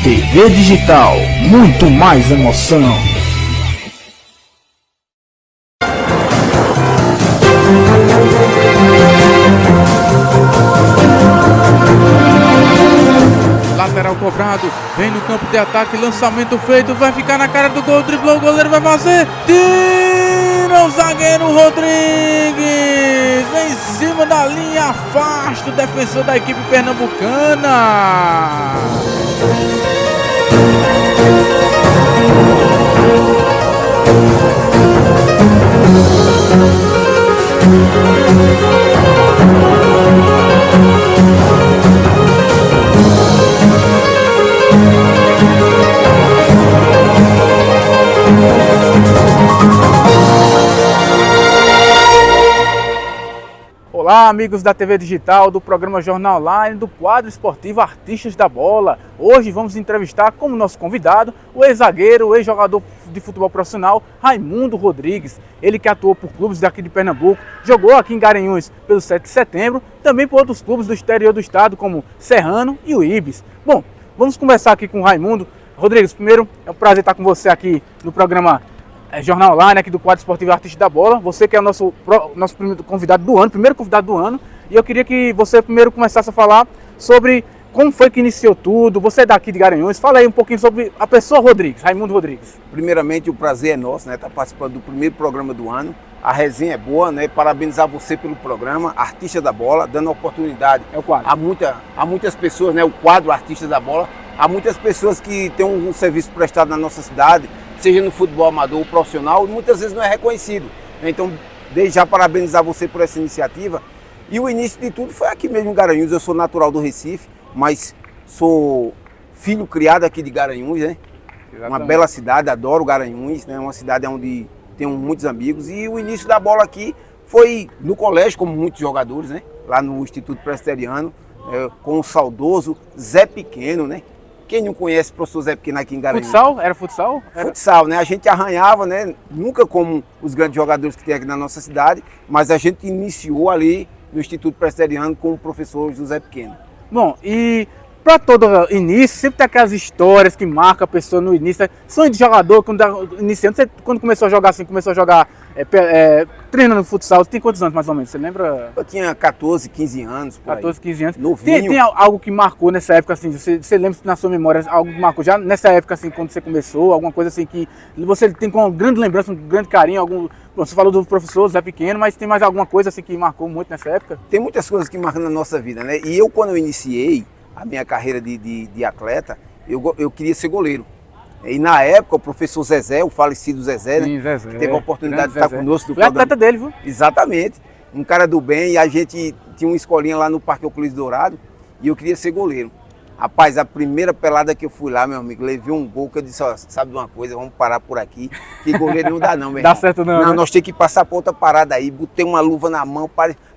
TV Digital, muito mais emoção. Lateral cobrado, vem no campo de ataque, lançamento feito, vai ficar na cara do gol, driblou, o goleiro vai fazer, tira o zagueiro Rodrigues, em cima da linha, afasta o defensor da equipe pernambucana. Olá, amigos da TV Digital, do programa Jornal Online, do quadro esportivo Artistas da Bola. Hoje vamos entrevistar como nosso convidado o ex-zagueiro, o ex-jogador de futebol profissional, Raimundo Rodrigues. Ele que atuou por clubes daqui de Pernambuco, jogou aqui em Garanhuns pelo 7 de setembro, também por outros clubes do exterior do estado, como Serrano e o Ibis. Bom, vamos conversar aqui com o Raimundo. Rodrigues, primeiro, é um prazer estar com você aqui no programa Jornal Online, aqui do quadro esportivo Artista da Bola. Você que é o nosso primeiro convidado do ano, e eu queria que você primeiro começasse a falar sobre como foi que iniciou tudo. Você é daqui de Garanhuns, fala aí um pouquinho sobre a pessoa Rodrigues, Raimundo Rodrigues. Primeiramente, o prazer é nosso, né, estar participando do primeiro programa do ano. A resenha é boa, né? Parabenizar você pelo programa Artista da Bola, dando oportunidade a muitas pessoas, né? O quadro Artista da Bola, há muitas pessoas que têm um serviço prestado na nossa cidade, seja no futebol amador ou profissional, e muitas vezes não é reconhecido. Então, desde já parabenizar você por essa iniciativa. E o início de tudo foi aqui mesmo em Garanhuns. Eu sou natural do Recife, mas sou filho criado aqui de Garanhuns, né? Exatamente. Uma bela cidade, adoro Garanhuns, né? Uma cidade onde tenho muitos amigos. E o início da bola aqui foi no colégio, como muitos jogadores, né? Lá no Instituto Presbiteriano, com o saudoso Zé Pequeno, né? Quem não conhece o professor Zé Pequeno aqui em Garanhuns? Futsal? Era futsal? Futsal, né? A gente arranhava, né? Nunca como os grandes jogadores que tem aqui na nossa cidade, mas a gente iniciou ali no Instituto Presbiteriano com o professor José Pequeno. Bom, e para todo início, sempre tem aquelas histórias que marcam a pessoa no início. Sonho de jogador, quando iniciando, você quando começou a jogar assim, treinando futsal, tem quantos anos mais ou menos? Você lembra? Eu tinha 14, 15 anos. Por 14, 15 anos. Novinho. Tem algo que marcou nessa época, assim, você lembra na sua memória, algo que marcou já nessa época, assim, quando você começou, alguma coisa assim que você tem com uma grande lembrança, um grande carinho, você falou do professor Zé Pequeno, mas tem mais alguma coisa assim que marcou muito nessa época? Tem muitas coisas que marcam na nossa vida, né? E eu, quando eu iniciei a minha carreira de atleta, eu queria ser goleiro. E na época, o professor Zezé, o falecido Zezé, sim, né? Zezé, teve a oportunidade de estar conosco no programa. Foi atleta dele, viu? Exatamente. Um cara do bem, e a gente tinha uma escolinha lá no Parque Euclides Dourado, e eu queria ser goleiro. Rapaz, a primeira pelada que eu fui lá, meu amigo, levei um gol que eu disse, ó, sabe de uma coisa, vamos parar por aqui, que goleiro não dá não, meu irmão. Dá certo não, Não, né? nós temos que passar pra outra parada aí, botei uma luva na mão,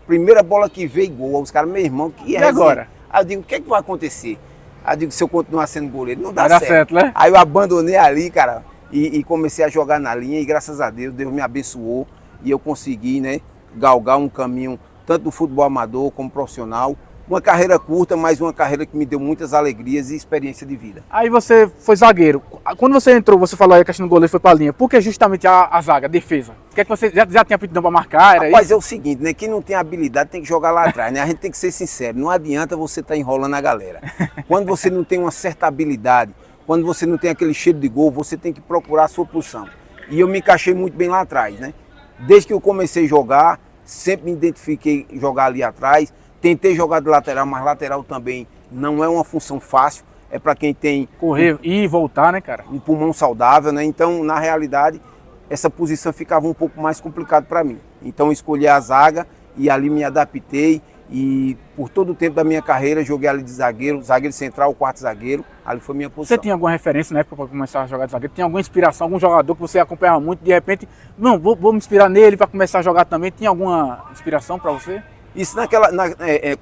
primeira bola que veio, gol. Os caras, meu irmão, que é e agora? Aí eu digo, o que é que vai acontecer? Aí eu digo, se eu continuar sendo goleiro, não dá Vai dar certo. certo, né? Aí eu abandonei ali, cara, e comecei a jogar na linha, e graças a Deus, Deus me abençoou, e eu consegui, né, galgar um caminho, tanto do futebol amador como profissional. Uma carreira curta, mas uma carreira que me deu muitas alegrias e experiência de vida. Aí você foi zagueiro. Quando você entrou, você falou aí a questão do goleiro foi pra linha. Por que justamente a zaga, a defesa? O que é que você já tinha aptidão pra marcar? Era Rapaz, isso? é o seguinte, né? Quem não tem habilidade tem que jogar lá atrás, né? A gente tem que ser sincero. Não adianta você estar enrolando a galera. Quando você não tem uma certa habilidade, quando você não tem aquele cheiro de gol, você tem que procurar a sua posição. E eu me encaixei muito bem lá atrás, né? Desde que eu comecei a jogar, sempre me identifiquei em jogar ali atrás. Tentei jogar de lateral, mas lateral também não é uma função fácil. É para quem tem... correr, ir e voltar, né, cara? Um pulmão saudável, né? Então, na realidade, essa posição ficava um pouco mais complicado para mim. Então, eu escolhi a zaga e ali me adaptei. E por todo o tempo da minha carreira, joguei ali de zagueiro central, quarto zagueiro. Ali foi minha posição. Você tinha alguma referência na época para começar a jogar de zagueiro? Tinha alguma inspiração, algum jogador que você acompanhava muito, de repente, não, vou me inspirar nele para começar a jogar também? Tinha alguma inspiração para você? Isso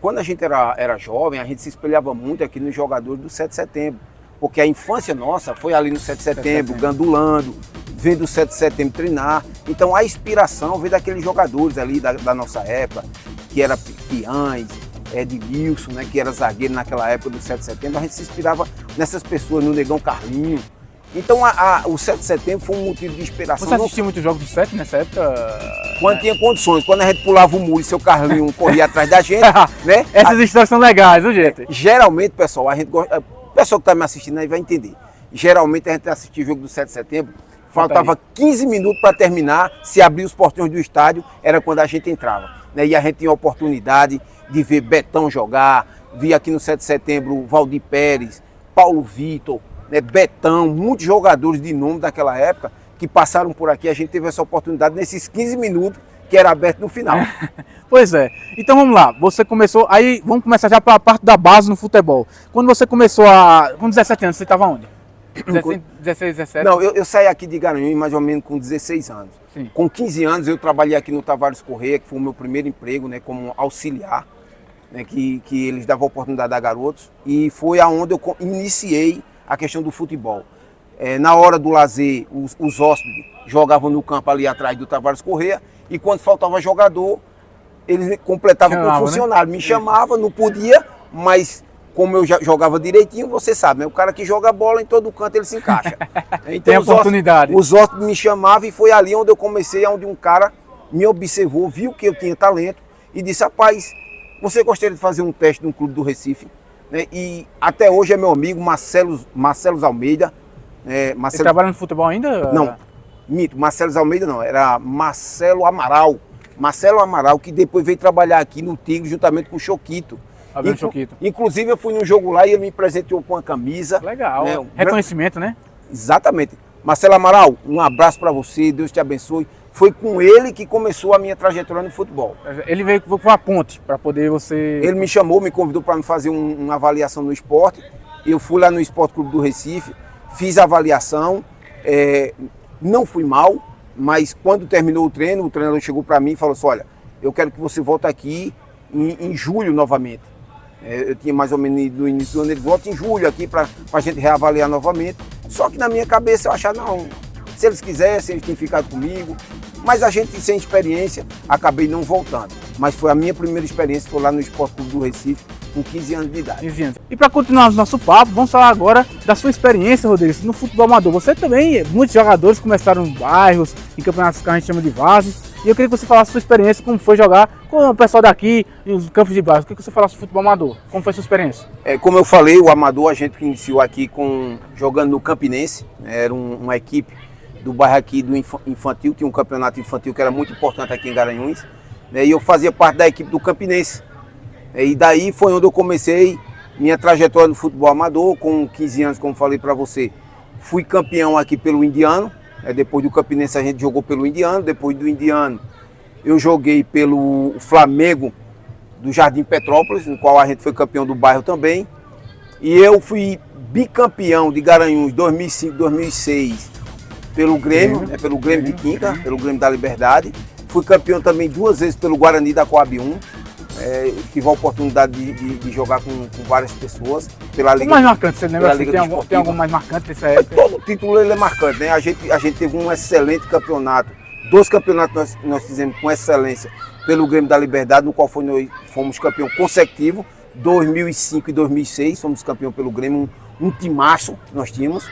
quando a gente era jovem, a gente se espelhava muito aqui nos jogadores do 7 de setembro. Porque a infância nossa foi ali no 7 de setembro, gandulando, vendo o 7 de setembro treinar. Então a inspiração veio daqueles jogadores ali da nossa época, que era Piães, Edmilson, né, que era zagueiro naquela época do 7 de setembro, a gente se inspirava nessas pessoas, no Negão Carlinho. Então o 7 de setembro foi um motivo de inspiração. Você assistia muitos jogos do 7 nessa época? Quando tinha condições, quando a gente pulava o muro e seu Carlinho corria atrás da gente, né? Essas histórias são legais, viu, gente? Geralmente, pessoal, a gente gosta, o pessoal que está me assistindo aí vai entender. Geralmente a gente assistia o jogo do 7 de setembro, faltava 15 minutos para terminar, se abrir os portões do estádio, era quando a gente entrava. Né? E a gente tinha a oportunidade de ver Betão jogar, vi aqui no 7 de setembro Valdir Pérez, Paulo Vitor, né, Betão, muitos jogadores de nome daquela época que passaram por aqui. A gente teve essa oportunidade nesses 15 minutos que era aberto no final. Pois é. Então vamos lá. Você começou, aí vamos começar já para a parte da base no futebol. Quando você começou com 17 anos, você estava onde? 16, 17? Não, eu saí aqui de Garanhuns mais ou menos com 16 anos. Sim. Com 15 anos eu trabalhei aqui no Tavares Correia, que foi o meu primeiro emprego, né, como auxiliar, né, que eles davam oportunidade a garotos. E foi aonde eu iniciei a questão do futebol. Na hora do lazer, os hóspedes jogavam no campo ali atrás do Tavares Correia, e quando faltava jogador, eles completavam com o funcionário. Né? Me chamava, não podia, mas como eu já jogava direitinho, você sabe, né? O cara que joga bola em todo canto, ele se encaixa. Então, tem oportunidade. Os hóspedes me chamavam e foi ali onde eu comecei, onde um cara me observou, viu que eu tinha talento e disse, rapaz, você gostaria de fazer um teste no clube do Recife? Né? E até hoje é meu amigo Marcelo Almeida. Você trabalha no futebol ainda? Não, mito, Marcelo Almeida não, era Marcelo Amaral. Marcelo Amaral, que depois veio trabalhar aqui no Tigre juntamente com o Choquito. Inclusive eu fui num jogo lá e ele me presenteou com uma camisa. Legal, né? Reconhecimento, né? Exatamente. Marcelo Amaral, um abraço para você, Deus te abençoe. Foi com ele que começou a minha trajetória no futebol. Ele veio com uma ponte para poder você... Ele me chamou, me convidou para fazer uma avaliação no esporte. Eu fui lá no Esporte Clube do Recife, fiz a avaliação, não fui mal, mas quando terminou o treino, o treinador chegou para mim e falou assim, olha, eu quero que você volte aqui em julho novamente. Eu tinha mais ou menos no início do ano, ele volta em julho aqui para a gente reavaliar novamente. Só que na minha cabeça eu achava, não, se eles quisessem, eles tinham ficado comigo. Mas a gente, sem experiência, acabei não voltando. Mas foi a minha primeira experiência, foi lá no Esporte Clube do Recife, com 15 anos de idade. 15 anos. E para continuar o nosso papo, vamos falar agora da sua experiência, Rodrigues, no futebol amador. Você também, muitos jogadores começaram em bairros, em campeonatos que a gente chama de vasos. E eu queria que você falasse a sua experiência, como foi jogar com o pessoal daqui, nos campos de bairro. Eu queria que você falasse do futebol amador. Como foi a sua experiência? Como eu falei, o amador a gente iniciou aqui jogando no Campinense. Era uma equipe do bairro aqui do infantil, tinha um campeonato infantil que era muito importante aqui em Garanhuns. E eu fazia parte da equipe do Campinense. E daí foi onde eu comecei minha trajetória no futebol amador, com 15 anos, como falei para você. Fui campeão aqui pelo Indiano. Depois do Campinense a gente jogou pelo Indiano, depois do Indiano eu joguei pelo Flamengo do Jardim Petrópolis, no qual a gente foi campeão do bairro também. E eu fui bicampeão de Garanhuns 2005, 2006 pelo Grêmio, pelo Grêmio de Quinta, pelo Grêmio da Liberdade. Fui campeão também 2 vezes pelo Guarani da Coab 1. Tive a oportunidade de jogar com várias pessoas pela Liga. O mais marcante, você lembra? Tem algum mais marcante dessa época? Todo título ele é marcante, né? A gente teve um excelente campeonato. 2 campeonatos nós fizemos com excelência pelo Grêmio da Liberdade, no qual nós fomos campeão consecutivo. 2005 e 2006 fomos campeão pelo Grêmio, um timaço que nós tínhamos.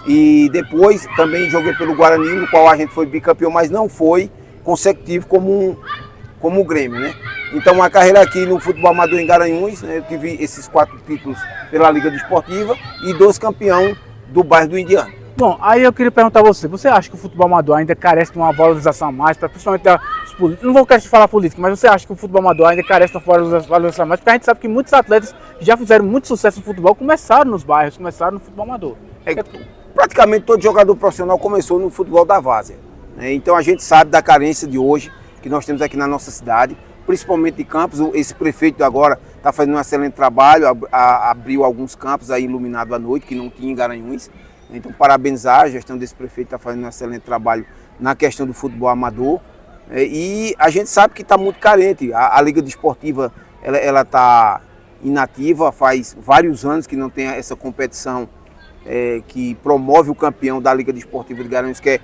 E depois também joguei pelo Guarani, no qual a gente foi bicampeão, mas não foi consecutivo como o Grêmio, né? Então a carreira aqui no futebol amador em Garanhuns, né, eu tive esses 4 títulos pela Liga Desportiva e 2 campeão do bairro do Indiano. Bom, aí eu queria perguntar a você acha que o futebol amador ainda carece de uma valorização a mais, principalmente dos políticos? Não vou querer falar política, mas você acha que o futebol amador ainda carece de uma valorização a mais? Porque a gente sabe que muitos atletas que já fizeram muito sucesso no futebol começaram nos bairros, começaram no futebol amador. Praticamente todo jogador profissional começou no futebol da várzea, né? Então a gente sabe da carência de hoje que nós temos aqui na nossa cidade, principalmente de campos. Esse prefeito agora está fazendo um excelente trabalho, abriu alguns campos aí iluminados à noite, que não tinha em Garanhuns. Então, parabenizar a gestão desse prefeito, está fazendo um excelente trabalho na questão do futebol amador. E a gente sabe que está muito carente. A Liga Desportiva ela está inativa, faz vários anos que não tem essa competição que promove o campeão da Liga Desportiva de Garanhuns, que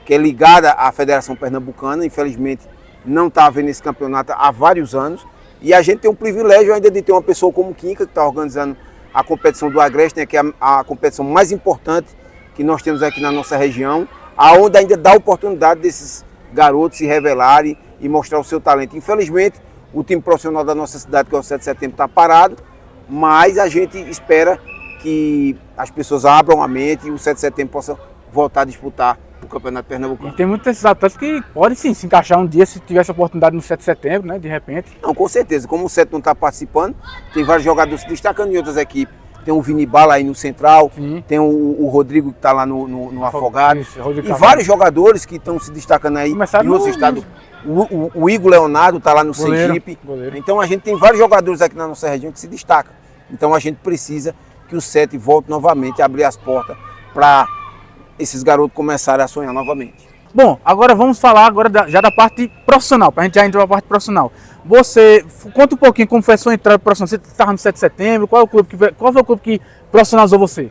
é ligada à Federação Pernambucana. Infelizmente, não está havendo esse campeonato há vários anos. E a gente tem o privilégio ainda de ter uma pessoa como o Quinca, que está organizando a competição do Agreste, né, que é a competição mais importante que nós temos aqui na nossa região, aonde ainda dá oportunidade desses garotos se revelarem e mostrar o seu talento. Infelizmente, o time profissional da nossa cidade, que é o 7 de setembro, está parado, mas a gente espera que as pessoas abram a mente e o 7 de setembro possa voltar a disputar o Campeonato Pernambucano. E tem muitos atletas que podem sim se encaixar um dia se tivesse oportunidade no 7 de setembro, né? De repente. Não, com certeza. Como o 7 não está participando, tem vários jogadores se destacando em outras equipes. Tem o Vini Bala aí no Central, sim. Tem o Rodrigo que está lá no Afogado. Isso, e vários jogadores que estão se destacando aí em outros estados. O Igor Leonardo está lá no Sergipe. Então a gente tem vários jogadores aqui na nossa região que se destacam. Então a gente precisa que o 7 volte novamente a abrir as portas para esses garotos começarem a sonhar novamente. Bom, agora vamos falar já da parte profissional, para a gente já entrar na parte profissional. Você, conta um pouquinho como foi a sua entrada profissional. Você estava no 7 de setembro, qual foi o clube que profissionalizou você?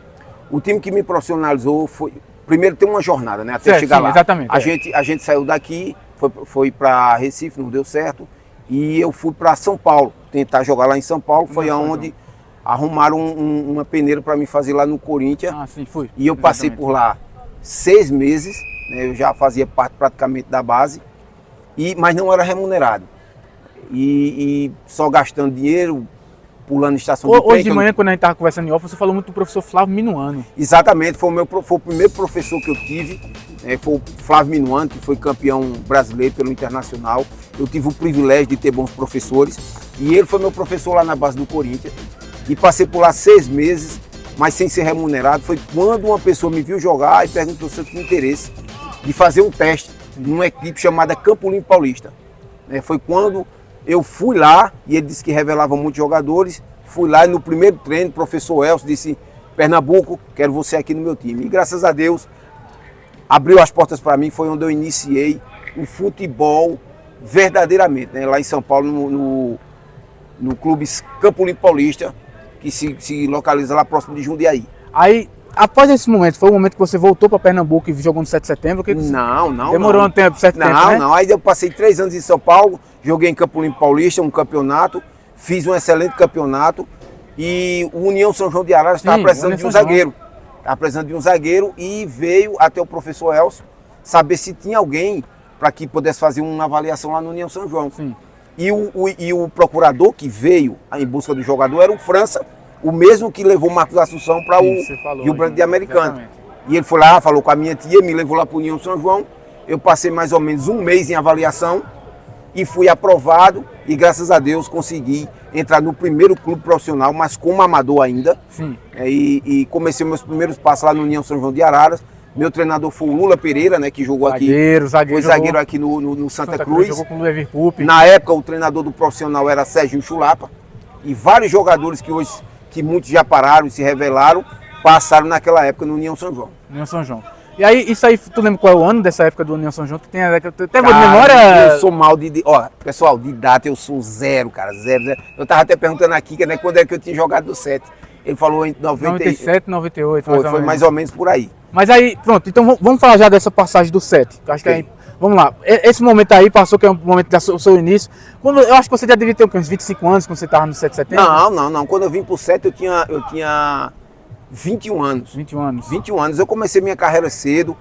O time que me profissionalizou foi, primeiro tem uma jornada, né, até chegar lá. Exatamente. A gente saiu daqui, foi para Recife, não deu certo, e eu fui para São Paulo, tentar jogar lá em São Paulo, foi aonde arrumaram uma peneira para me fazer lá no Corinthians. Ah, sim, fui. E eu passei por lá 6 meses, né, eu já fazia parte praticamente da base, mas não era remunerado. E só gastando dinheiro, pulando estação de trem. Hoje de manhã, quando a gente estava conversando em off, você falou muito do professor Flávio Minuano. Exatamente, foi o primeiro professor que eu tive, foi o Flávio Minuano, que foi campeão brasileiro pelo Internacional. Eu tive o privilégio de ter bons professores, e ele foi meu professor lá na base do Corinthians. E passei por lá 6 meses, mas sem ser remunerado. Foi quando uma pessoa me viu jogar e perguntou se eu tinha interesse de fazer um teste numa equipe chamada Campo Limpo Paulista. Foi quando eu fui lá, e ele disse que revelava muitos jogadores. Fui lá e no primeiro treino, o professor Elcio disse: Pernambuco, quero você aqui no meu time. E graças a Deus, abriu as portas para mim, foi onde eu iniciei o futebol verdadeiramente, né? Lá em São Paulo, no clube Campo Limpo Paulista, que se localiza lá próximo de Jundiaí. Aí, após esse momento, foi o momento que você voltou para Pernambuco e jogou no 7 de setembro? Não. Demorou um tempo, 7 de setembro, né? Não. Aí eu passei 3 anos em São Paulo, joguei em Campo Limpo Paulista, um campeonato, fiz um excelente campeonato, e o União São João de Araras estava precisando de um zagueiro. Estava precisando de um zagueiro e veio até o professor Elcio saber se tinha alguém para que pudesse fazer uma avaliação lá no União São João. Sim. E o procurador que veio em busca do jogador era o França, o mesmo que levou o Marcos Assunção para o Rio Branco de Americana. Exatamente. E ele foi lá, falou com a minha tia, me levou lá para o União São João. Eu passei mais ou menos 1 mês em avaliação e fui aprovado, e graças a Deus consegui entrar no primeiro clube profissional, mas como amador ainda. Sim. E comecei meus primeiros passos lá no União São João de Araras. Meu treinador foi o Lula Pereira, né, que jogou aqui. Foi zagueiro aqui no Santa Cruz. Jogou com o Lever Pup. Na época, o treinador do profissional era Serginho Chulapa. E vários jogadores que muitos já pararam e se revelaram, passaram naquela época no União São João. União São João. E aí, isso aí, tu lembra qual é o ano dessa época do União São João? Tu tem até boa memória? Eu sou mal ó, pessoal, de data eu sou zero, cara, zero. Eu tava até perguntando aqui, né, quando é que eu tinha jogado do 7. Ele falou em 97, 98. Foi mais ou menos por aí. Mas aí, pronto, então vamos falar já dessa passagem do 7. Acho que aí, vamos lá. Esse momento aí passou, que é um momento do seu início. Eu acho que você já devia ter uns 25 anos quando você estava no 7 de setembro. Não. Quando eu vim pro 7, eu tinha 21 anos. 21 anos. Eu comecei minha carreira cedo,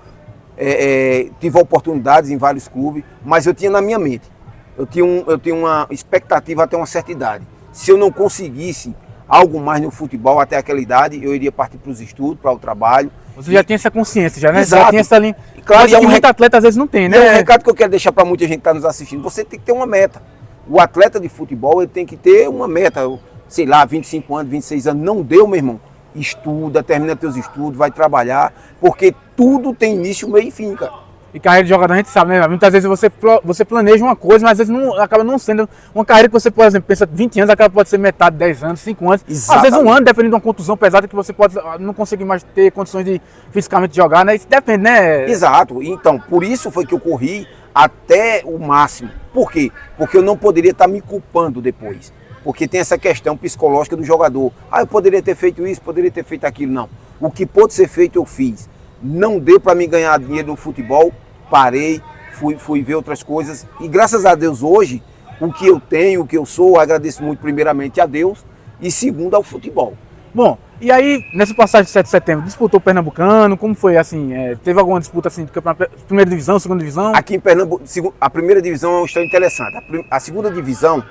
tive oportunidades em vários clubes, mas eu tinha na minha mente. Eu tinha uma expectativa até uma certa idade. Se eu não conseguisse algo mais no futebol até aquela idade, eu iria partir para os estudos, para o trabalho. Você já tinha essa consciência, já, né? Exato. Já tinha essa linha. Claro, que muito atleta às vezes não tem, né? É um recado que eu quero deixar para muita gente que está nos assistindo. Você tem que ter uma meta. O atleta de futebol, ele tem que ter uma meta. Sei lá, 25 anos, 26 anos. Não deu, meu irmão. Estuda, termina teus estudos, vai trabalhar. Porque tudo tem início, meio e fim, cara. E carreira de jogador a gente sabe, né? Muitas vezes você planeja uma coisa, mas às vezes acaba não sendo uma carreira que você, por exemplo, pensa 20 anos, acaba pode ser metade, 10 anos, 5 anos. Exatamente. Às vezes 1 ano, dependendo de uma contusão pesada que você pode não conseguir mais ter condições de fisicamente jogar, né? Isso depende, né? Exato. Então, por isso foi que eu corri até o máximo. Por quê? Porque eu não poderia estar me culpando depois. Porque tem essa questão psicológica do jogador. Eu poderia ter feito isso, poderia ter feito aquilo. Não. O que pôde ser feito, eu fiz. Não deu para mim ganhar dinheiro no futebol, parei, fui ver outras coisas. E graças a Deus hoje, o que eu tenho, o que eu sou, agradeço muito primeiramente a Deus e segundo ao futebol. Bom, e aí, nessa passagem de 7 de setembro, disputou o Pernambucano? Como foi, assim, teve alguma disputa, assim, de campeonato, primeira divisão, segunda divisão? Aqui em Pernambuco, a primeira divisão é uma história interessante. A segunda divisão...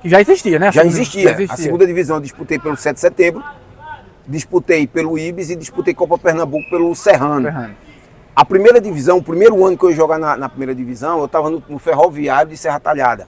Que já existia, né? Já existia. A segunda divisão eu disputei pelo 7 de setembro, disputei pelo Ibis e disputei Copa Pernambuco pelo Serrano. A primeira divisão, o primeiro ano que eu ia jogar na primeira divisão, eu estava no Ferroviário de Serra Talhada.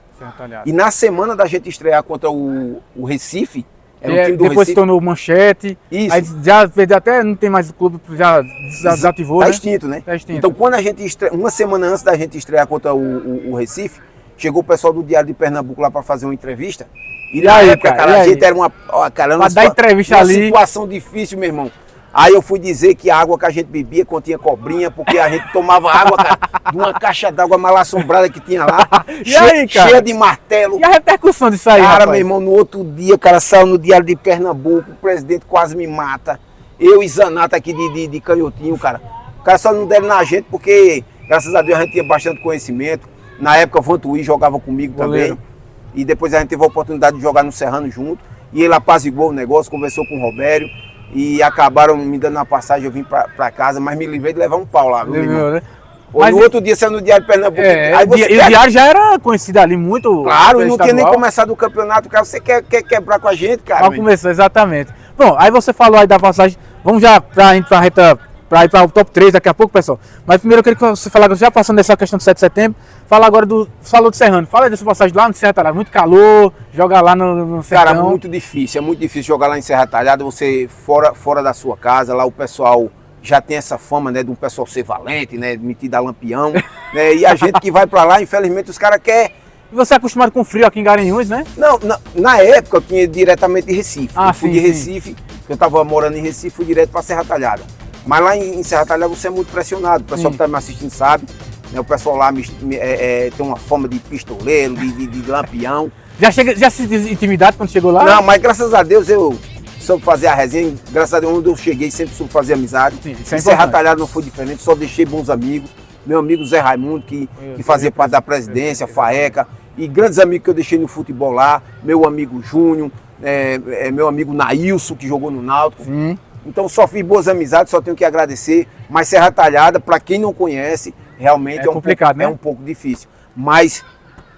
E na semana da gente estrear contra o Recife, era um time do depois Recife. Se tornou Manchete. Isso. Aí já perdeu até, não tem mais o clube, já desativou, Tá né? extinto, né? Tá extinto. Então quando a gente uma semana antes da gente estrear contra o Recife, chegou o pessoal do Diário de Pernambuco lá para fazer uma entrevista. E na época, cara, a gente era uma situação difícil, meu irmão. Aí eu fui dizer que a água que a gente bebia continha cobrinha, porque a gente tomava água, cara, de uma caixa d'água mal assombrada que tinha lá, cheia de martelo. E a repercussão disso aí, cara, rapaz? Meu irmão, no outro dia, cara, saiu no Diário de Pernambuco, o presidente quase me mata. Eu e Zanata aqui de Canhotinho, cara. O cara só não deram na gente porque, graças a Deus, a gente tinha bastante conhecimento. Na época, o Vantuí jogava comigo também. E depois a gente teve a oportunidade de jogar no Serrano junto. E ele apaziguou o negócio, conversou com o Robério. E acabaram me dando uma passagem, eu vim pra casa, mas me livrei de levar um pau lá, viu, irmão? Né? Mas no outro dia saiu no Diário de Pernambuco. Aí e o Diário já era conhecido ali muito. Claro, não tinha nem começado o campeonato, cara. Você quer quebrar com a gente, cara? Já começou, exatamente. Bom, aí você falou aí da passagem. Vamos já pra ir para o top 3 daqui a pouco, pessoal. Mas primeiro eu queria que você falasse, já passando dessa questão do 7 de setembro, fala agora falou do Serrano. Fala dessa passagem lá no Serra Talhada, muito calor, jogar lá no Sertão. Cara, muito difícil, é muito difícil jogar lá em Serra Talhada, você fora da sua casa, lá o pessoal já tem essa fama, né, de um pessoal ser valente, né, metido a lampião, né, e a gente que vai pra lá, infelizmente, os caras querem. E você é acostumado com frio aqui em Garanhuns, né? Não, na época eu tinha diretamente de Recife. Eu fui de Recife, eu tava morando em Recife, fui direto pra Serra Talhada. Mas lá em Serra Talhada você é muito pressionado, o pessoal que está me assistindo sabe, né, o pessoal lá tem uma fama de pistoleiro, de lampião. Já se intimidade quando chegou lá? Não, mas graças a Deus eu soube fazer a resenha, graças a Deus onde eu cheguei sempre soube fazer amizade. Sim, em Serra Talhada não foi diferente, só deixei bons amigos. Meu amigo Zé Raimundo, que fazia parte da presidência, Faeca, e grandes amigos que eu deixei no futebol lá, meu amigo Júnior, meu amigo Nailson, que jogou no Náutico. Sim. Então só fiz boas amizades, só tenho que agradecer. Mas Serra Talhada, para quem não conhece, realmente é complicado, né? É um pouco difícil. Mas,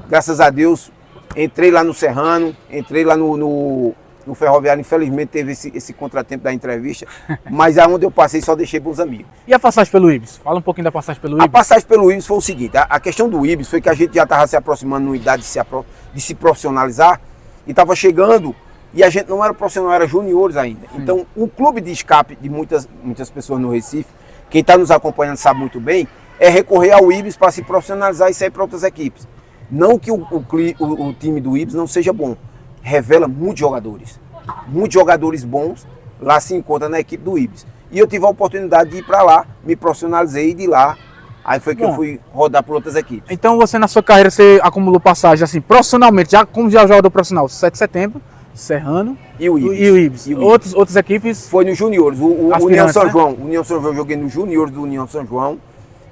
graças a Deus, entrei lá no Serrano, entrei lá no Ferroviário. Infelizmente teve esse contratempo da entrevista, mas aonde eu passei só deixei bons amigos. E a passagem pelo Ibis? Fala um pouquinho da passagem pelo Ibis. A passagem pelo Ibis foi o seguinte, a questão do Ibis foi que a gente já estava se aproximando numa idade de se profissionalizar e estava chegando. E a gente não era profissional, era juniores ainda. Sim. Então, o clube de escape de muitas pessoas no Recife, quem está nos acompanhando sabe muito bem, é recorrer ao Ibis para se profissionalizar e sair para outras equipes. Não que o time do Ibis não seja bom, revela muitos jogadores bons, lá se encontra na equipe do Ibis. E eu tive a oportunidade de ir para lá, me profissionalizei e de lá, aí foi que eu fui rodar por outras equipes. Então você na sua carreira, você acumulou passagem assim, profissionalmente, como já jogador profissional, 7 de setembro, Serrano e o Ibis. Outras equipes? Foi nos juniores, o União São João. O União São João eu joguei nos juniores do União São João.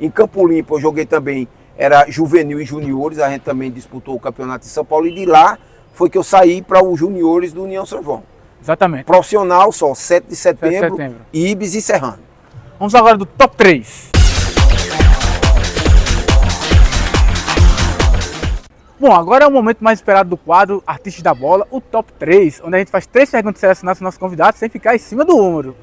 Em Campo Limpo eu joguei também, era juvenil e juniores, a gente também disputou o campeonato de São Paulo. E de lá foi que eu saí para os juniores do União São João. Exatamente. Profissional só, 7 de setembro, Ibis e Serrano. Vamos agora do top 3. Bom, agora é o momento mais esperado do quadro Artistas da Bola, o top 3, onde a gente faz 3 perguntas selecionadas para os nossos convidados sem ficar em cima do muro.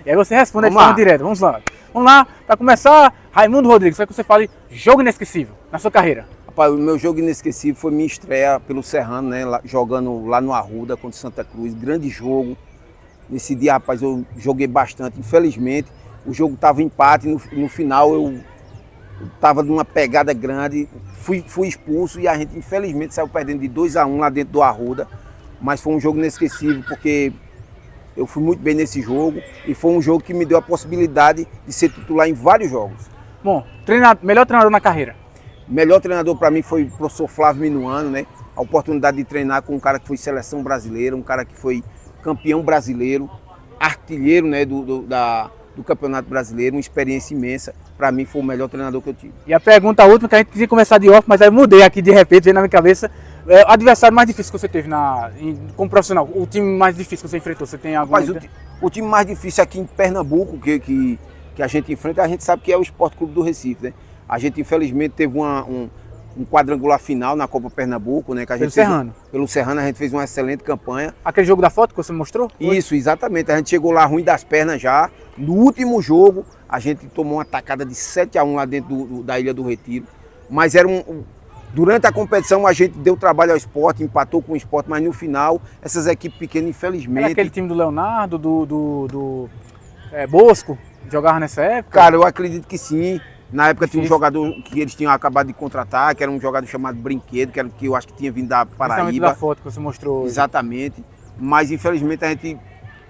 E aí você responde de forma direta. Vamos lá. Vamos lá, para começar, Raimundo Rodrigues, quero que você fale jogo inesquecível na sua carreira. Rapaz, o meu jogo inesquecível foi minha estreia pelo Serrano, né? Jogando lá no Arruda contra Santa Cruz. Grande jogo. Nesse dia, rapaz, eu joguei bastante. Infelizmente, o jogo estava empate. No final, eu estava numa pegada grande. Fui expulso e a gente, infelizmente, saiu perdendo de 2-1 lá dentro do Arruda. Mas foi um jogo inesquecível, porque eu fui muito bem nesse jogo. E foi um jogo que me deu a possibilidade de ser titular em vários jogos. Bom, melhor treinador na carreira? Melhor treinador para mim foi o professor Flávio Minuano, né? A oportunidade de treinar com um cara que foi seleção brasileira, um cara que foi campeão brasileiro, artilheiro, né, do Campeonato Brasileiro, uma experiência imensa. Para mim, foi o melhor treinador que eu tive. E a pergunta última, que a gente tinha começado de off, mas aí eu mudei aqui de repente, veio na minha cabeça. O adversário mais difícil que você teve como profissional, o time mais difícil que você enfrentou, você tem alguma ideia? O time mais difícil aqui em Pernambuco, que a gente enfrenta, a gente sabe que é o Sport Clube do Recife, né? A gente, infelizmente, teve um quadrangular final na Copa Pernambuco, né? Que a gente pelo Serrano, a gente fez uma excelente campanha. Aquele jogo da foto que você mostrou? Isso, exatamente. A gente chegou lá ruim das pernas já. No último jogo, a gente tomou uma tacada de 7-1 lá dentro da Ilha do Retiro. Mas era durante a competição, a gente deu trabalho ao Sport, empatou com o Sport, mas no final, essas equipes pequenas, infelizmente... Era aquele time do Leonardo, do Bosco, jogava nessa época? Cara, eu acredito que sim. Na época tinha um jogador que eles tinham acabado de contratar, que era um jogador chamado Brinquedo, que eu acho que tinha vindo da Paraíba. Da foto que você mostrou. Exatamente. Mas infelizmente a gente...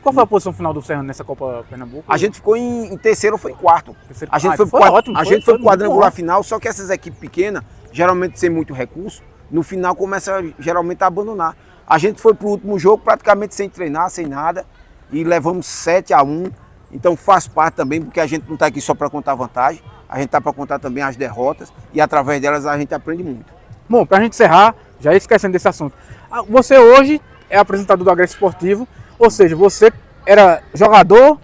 Qual foi a posição final do Serrano nessa Copa Pernambuco? A gente ficou em terceiro ou foi em quarto. A gente foi pro quadrangular final, só que essas equipes pequenas, geralmente sem muito recurso, no final começa geralmente a abandonar. A gente foi pro último jogo praticamente sem treinar, sem nada, e levamos 7-1. Então faz parte também, porque a gente não está aqui só para contar vantagem. A gente está para contar também as derrotas e através delas a gente aprende muito. Bom, para a gente encerrar, já esquecendo desse assunto. Você hoje é apresentador do Agreste Esportivo, ou seja, você era jogador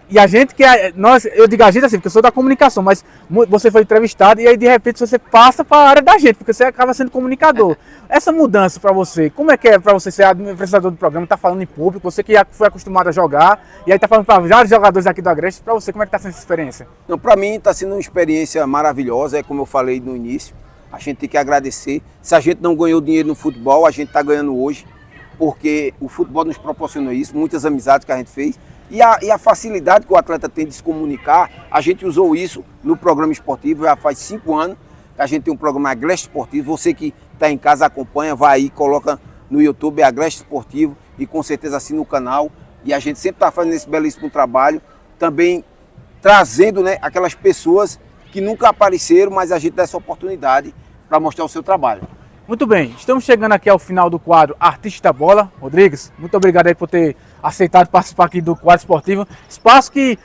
e a gente eu digo a gente assim, porque eu sou da comunicação, mas você foi entrevistado e aí de repente você passa para a área da gente, porque você acaba sendo comunicador. Essa mudança para você, como é que é para você ser apresentador do programa, tá falando em público, você que já foi acostumado a jogar e aí tá falando para vários jogadores aqui do Agreste, para você como é que tá sendo essa experiência? Não, para mim está sendo uma experiência maravilhosa, é como eu falei no início, a gente tem que agradecer. Se a gente não ganhou dinheiro no futebol, a gente está ganhando hoje, porque o futebol nos proporcionou isso, muitas amizades que a gente fez. E a facilidade que o atleta tem de se comunicar, a gente usou isso no programa esportivo, já faz 5 anos que a gente tem um programa Agreste Esportivo. Você que está em casa acompanha, vai aí, coloca no YouTube Agreste Esportivo e com certeza assina o canal. E a gente sempre está fazendo esse belíssimo trabalho, também trazendo, né, aquelas pessoas que nunca apareceram, mas a gente dá essa oportunidade para mostrar o seu trabalho. Muito bem, estamos chegando aqui ao final do quadro Artista da Bola. Rodrigues, muito obrigado aí por ter aceitado participar aqui do quadro esportivo. Espaço que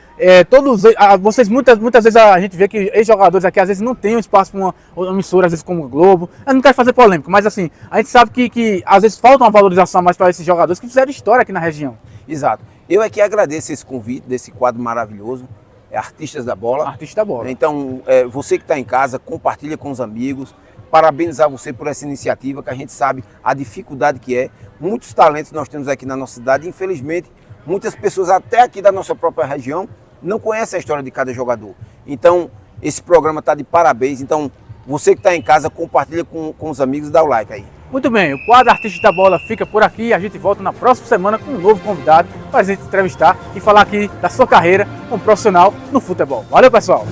vocês muitas vezes a gente vê que ex-jogadores aqui às vezes não tem um espaço para uma emissora, às vezes como o Globo. Eu não quero fazer polêmica, mas assim, a gente sabe que às vezes falta uma valorização mais para esses jogadores que fizeram história aqui na região. Exato. Eu é que agradeço esse convite desse quadro maravilhoso, Artistas da Bola. Artista da Bola. Então, você que está em casa, compartilha com os amigos. Parabenizar você por essa iniciativa, que a gente sabe a dificuldade que é. Muitos talentos nós temos aqui na nossa cidade. Infelizmente, muitas pessoas até aqui da nossa própria região não conhecem a história de cada jogador. Então, esse programa está de parabéns. Então, você que está em casa, compartilha com os amigos e dá o like aí. Muito bem, o quadro Artista da Bola fica por aqui. A gente volta na próxima semana com um novo convidado para a gente entrevistar e falar aqui da sua carreira como profissional no futebol. Valeu, pessoal!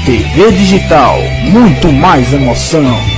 TV Digital, muito mais emoção.